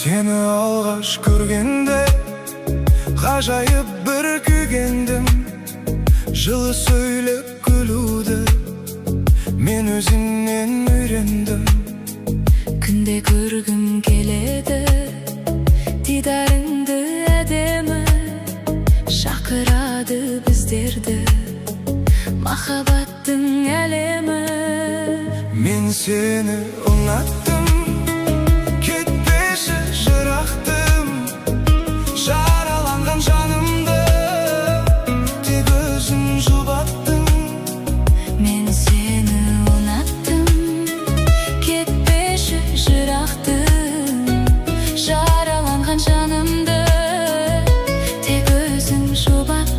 Seni alғаш көргенде ғажайып бір күйгендім. Жылы сөйлеп күлуді мен өзіңнен үйрендім. Күнде көргім келеді дидарыңды әдемі, шақырады біздерді махаббаттың әлемі. Мен сені ұнаттым, кетпеші жырақтым. Жараланған жанымды тек өзің жұбаттың. Мен сені ұнаттым, кетпеші жырақтым. Жараланған жанымды тек өзің жұбаттың.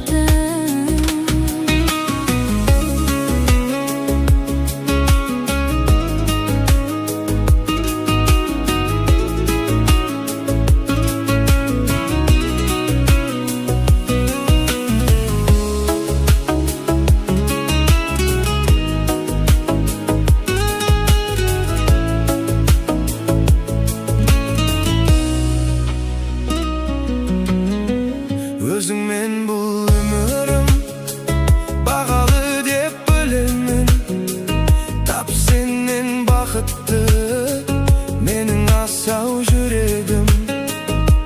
Өзіңмен бұл өмірім бағалы деп білемін. Тап сенен бақытты менің асау жүрегім.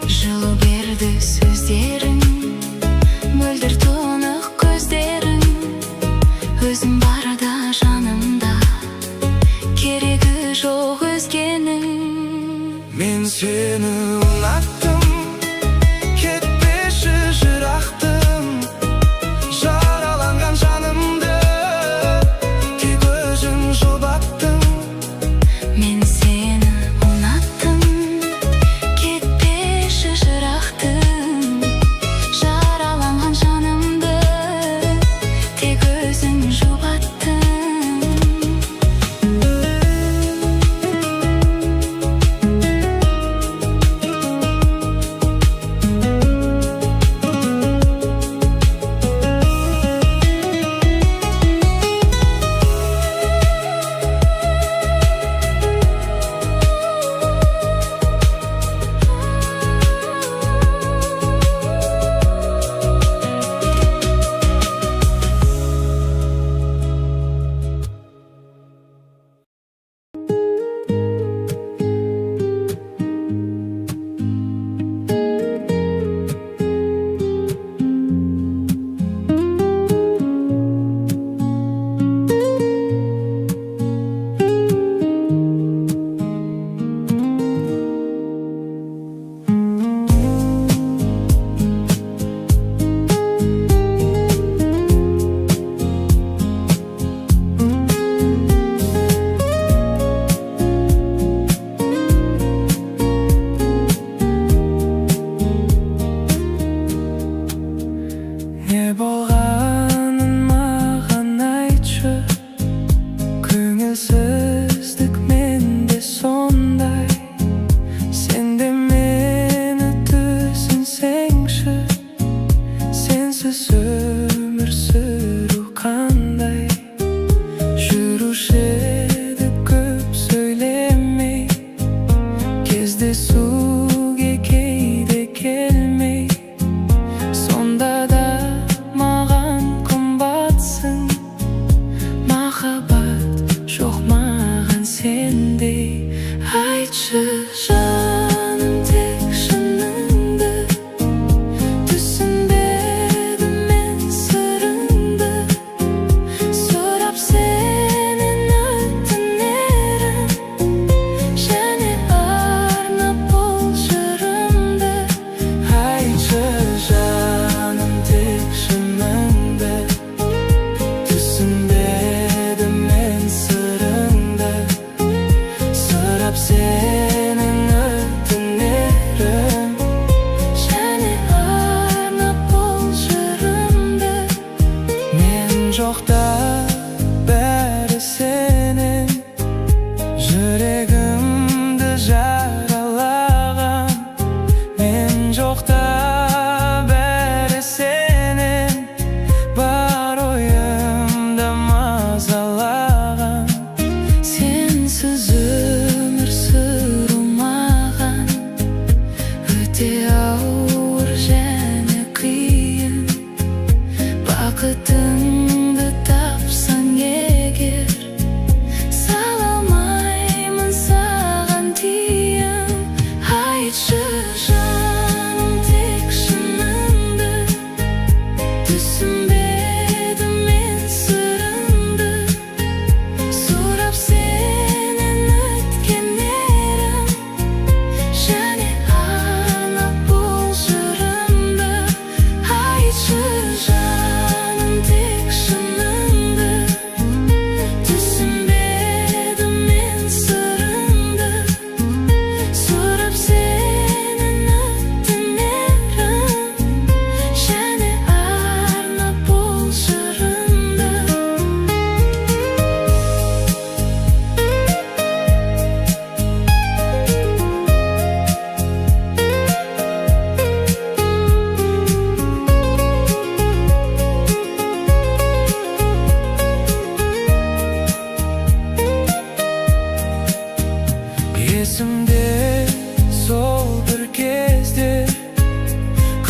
Жылу берді сөздерің, мөлдір тұнық көздерің. Өзің барда жанымда, керегі жоқ өзгенің. Мен сені ұнаттым, кетпеші жырақтым. Жараланған жанымды тек өзің жұбаттың. Мен сені ұнаттым, кетпеші жырақтым.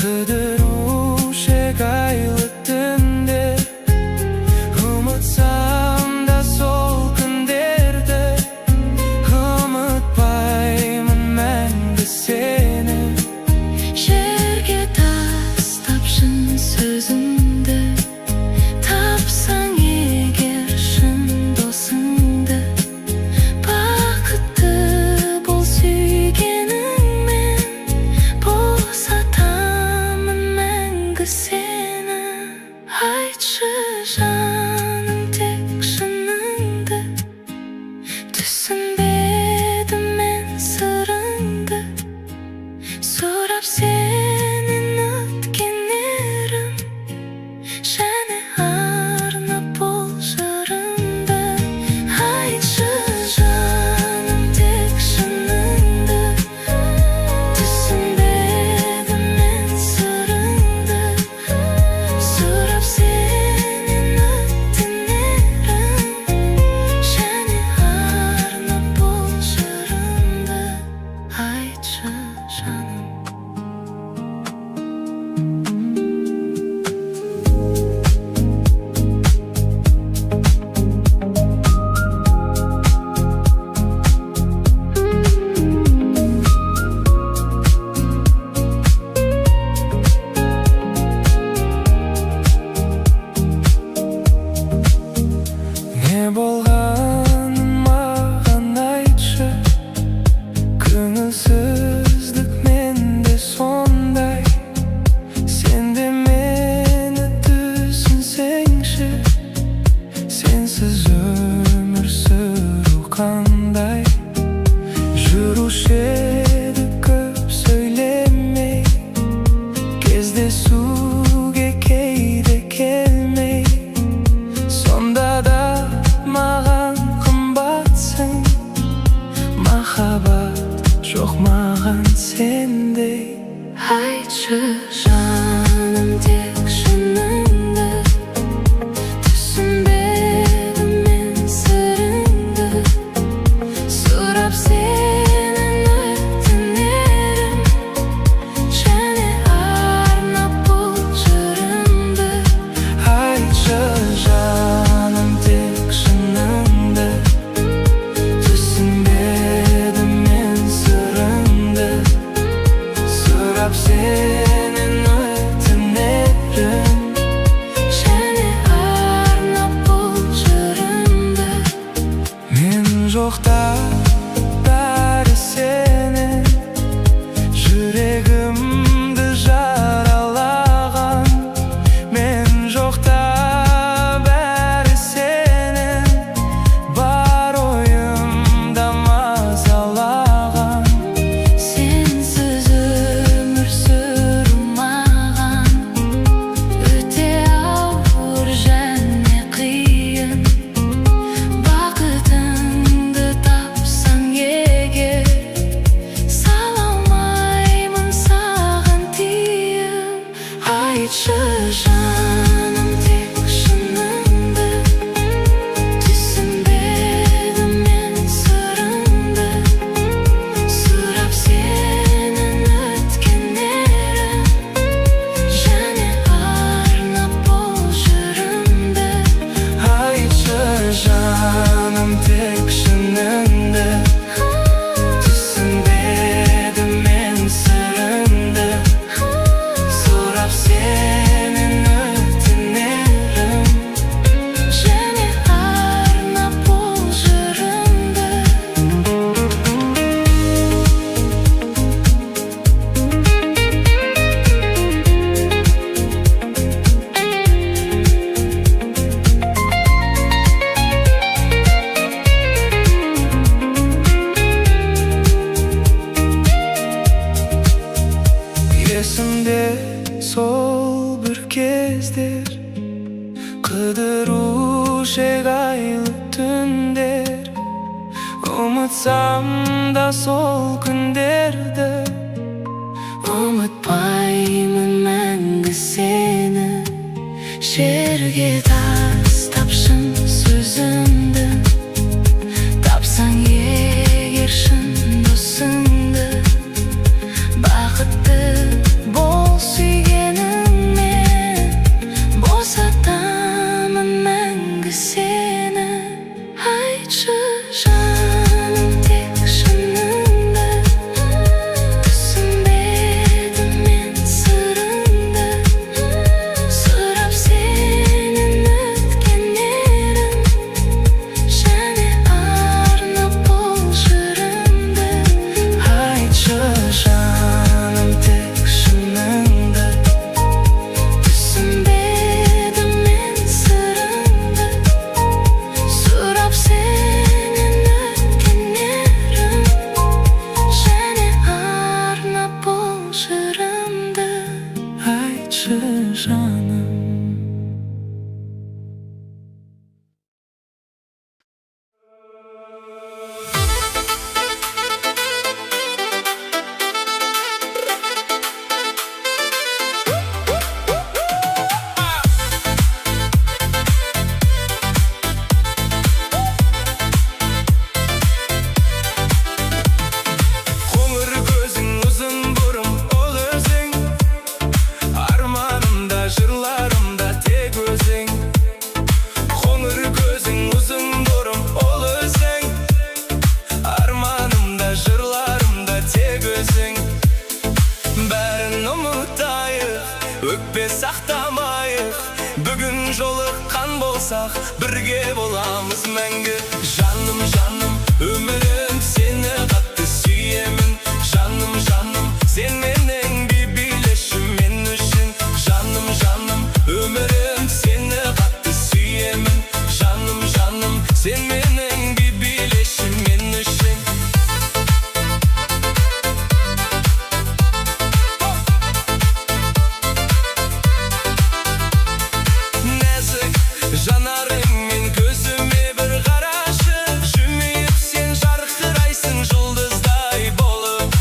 Kıdıruşek aylı tünde Umutsam da sol günderde Umutpayman мәңгі seni Жерге тастапшын сөзіңді Тапсаң егер шын досыңды Бақытты бол сүйгеніңмен Босатамын мәңгі сені Айтшы жаным тек шыныңды Түсінбедім мен сырыңды Сұрап сенен өткенерім Және арнап бұл жырымды Айтшы жаным тек шыныңды Түсінбедім мен сырыңды Сұрап сенен өткенерім Және арнап бұл жырымды Айтшы жаным Не болғанын маған айтшы Көңілсіздік менде сондай Сен де мені түсінсеңші Сенсіз өмір сүру қандай Жүруші еді көп сөйлемей Кездесуге кейде келмей Сонда да маған қымбатсың Махаббат жоқ маған сендей Айтшы жаным тек шыныңды Түсінбедім мен сырыңды Сұрап сенен өтінерім Және арнап бұл жырымды Айтшы жаным тек шыныңды Түсінбедім мен сырыңды Сұрап сенен өтінерім Және арнап бұл жырымды Мен жоқта бәрі сенің Жүрегімді жаралаған Мен жоқта бәрі сенің Бар ойымда мазалаған Сенсіз өмір сүру маған Өте ауыр және қиын Бақытыңды тапсаң егер Сала алмаймын саған тиым Айтшы жаным тек шыныңды Түсінбедім мен сырыңды Сұрап сенен өткенерім Және арнап бұл жырымды Айтшы жаным тек шыныңды Түсінбедім мен сырыңды Сұрап сенен өтінерім Және арнап бұл жырымды Есімде сол бір кездер Қыдырушек айлы түндер Ұмытсам да сол күндерді Ұмытпаймын мәңгі сені Жерге тастапшын сөзіңді Тапсаң егер шын досыңды Бақытты бол сүй Kalшы жаным. Өкпе сақтамайық, бүгін жолыққан болсақ, бірге боламыз мәңгі. Жаным, жаным, өмірім сені қатты сүйемін. Жаным, жаным, сен менің билешім мен үшін. Жаным, жаным, өмірім сені қатты сүйемін. Жаным, жаным, сен менің билешім мен үшін. Жанарыңмен көзіме бір қарашы, жымиып сен жарқырайсың жұлдыздай болып.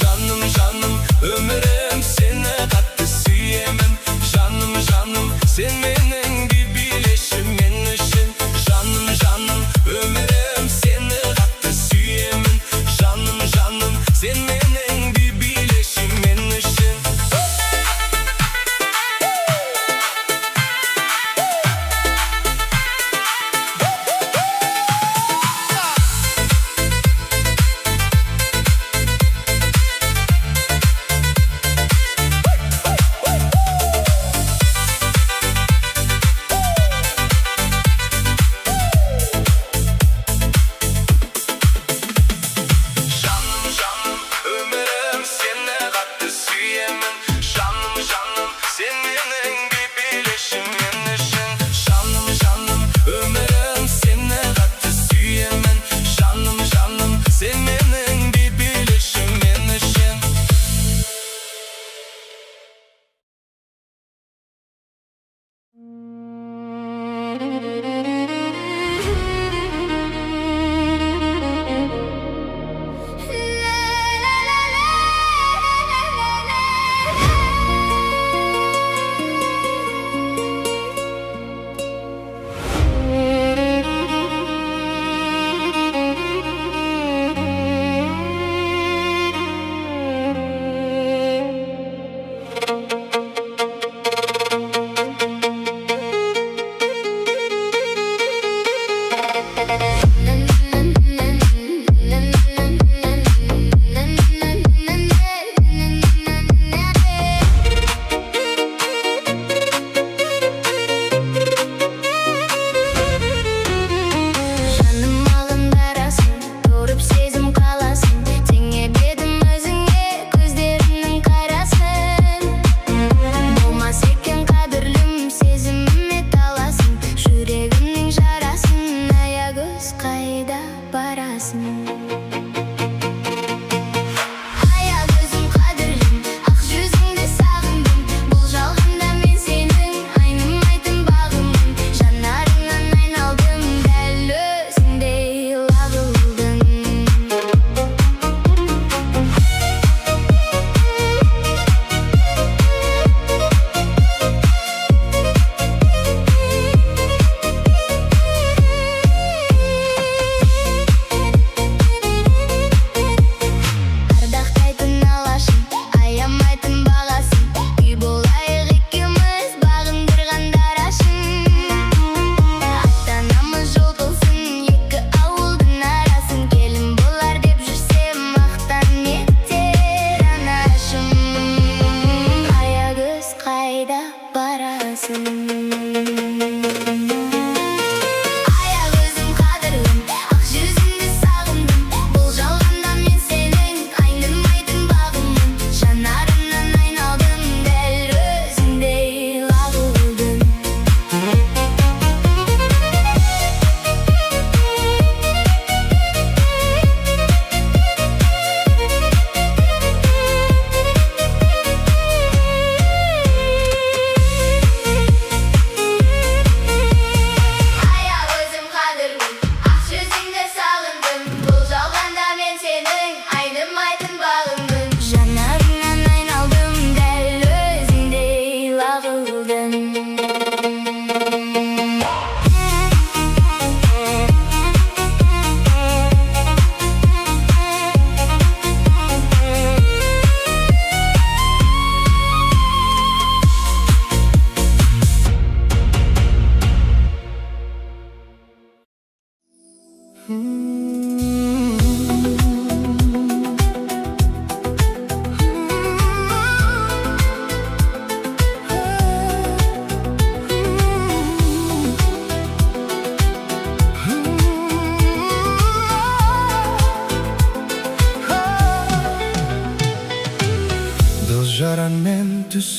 Жаным, жаным, өмірім сені қатты сүйемін. Жаным, жаным, сен менің билешім мен үшін. Жаным, жаным, өмірім сені қатты сүйемін. Жаным, жаным, сен менің билешім мен үшін.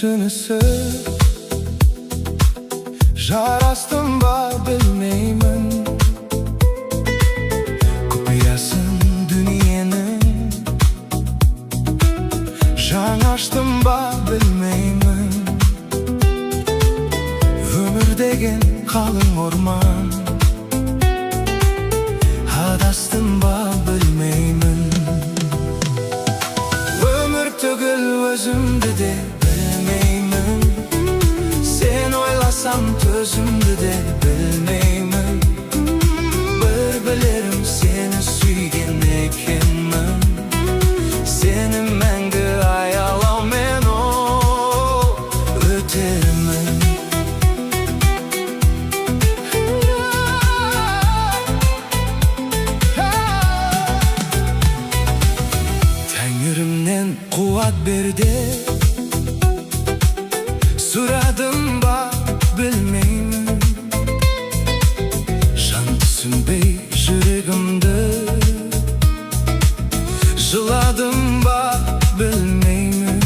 şunысы жарастым ба білмеймін құпиясын дүниенің жаңаштым ба білмеймін өмір деген қалың орман адастым ба білмеймін өмір түгіл өзімді де білмеймін сен ойласам төзімді де білмеймін бір білерім сені сүйген екенмін сені мәңгі аялаумен өтермін Тәңірімнен қуат берді сұрадым ба білмеймін жан түсінбей жүрегімді жыладым ба білмеймін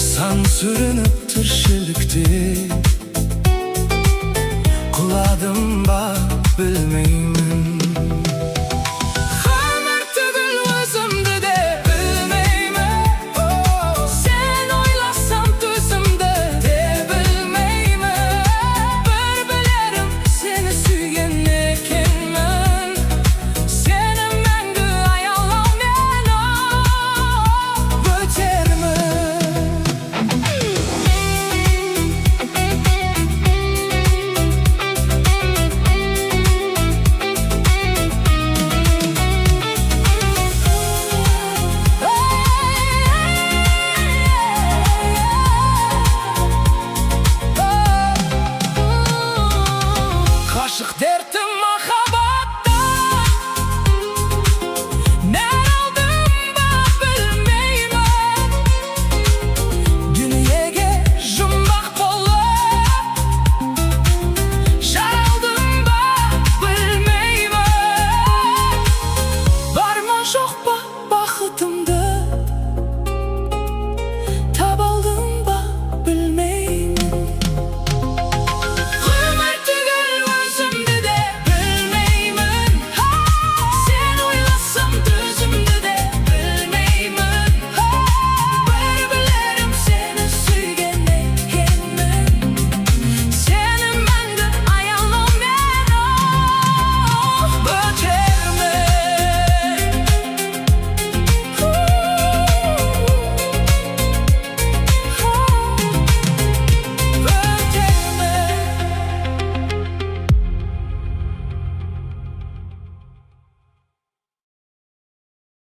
сан сүрініп тіршілікте құладым ба білмеймін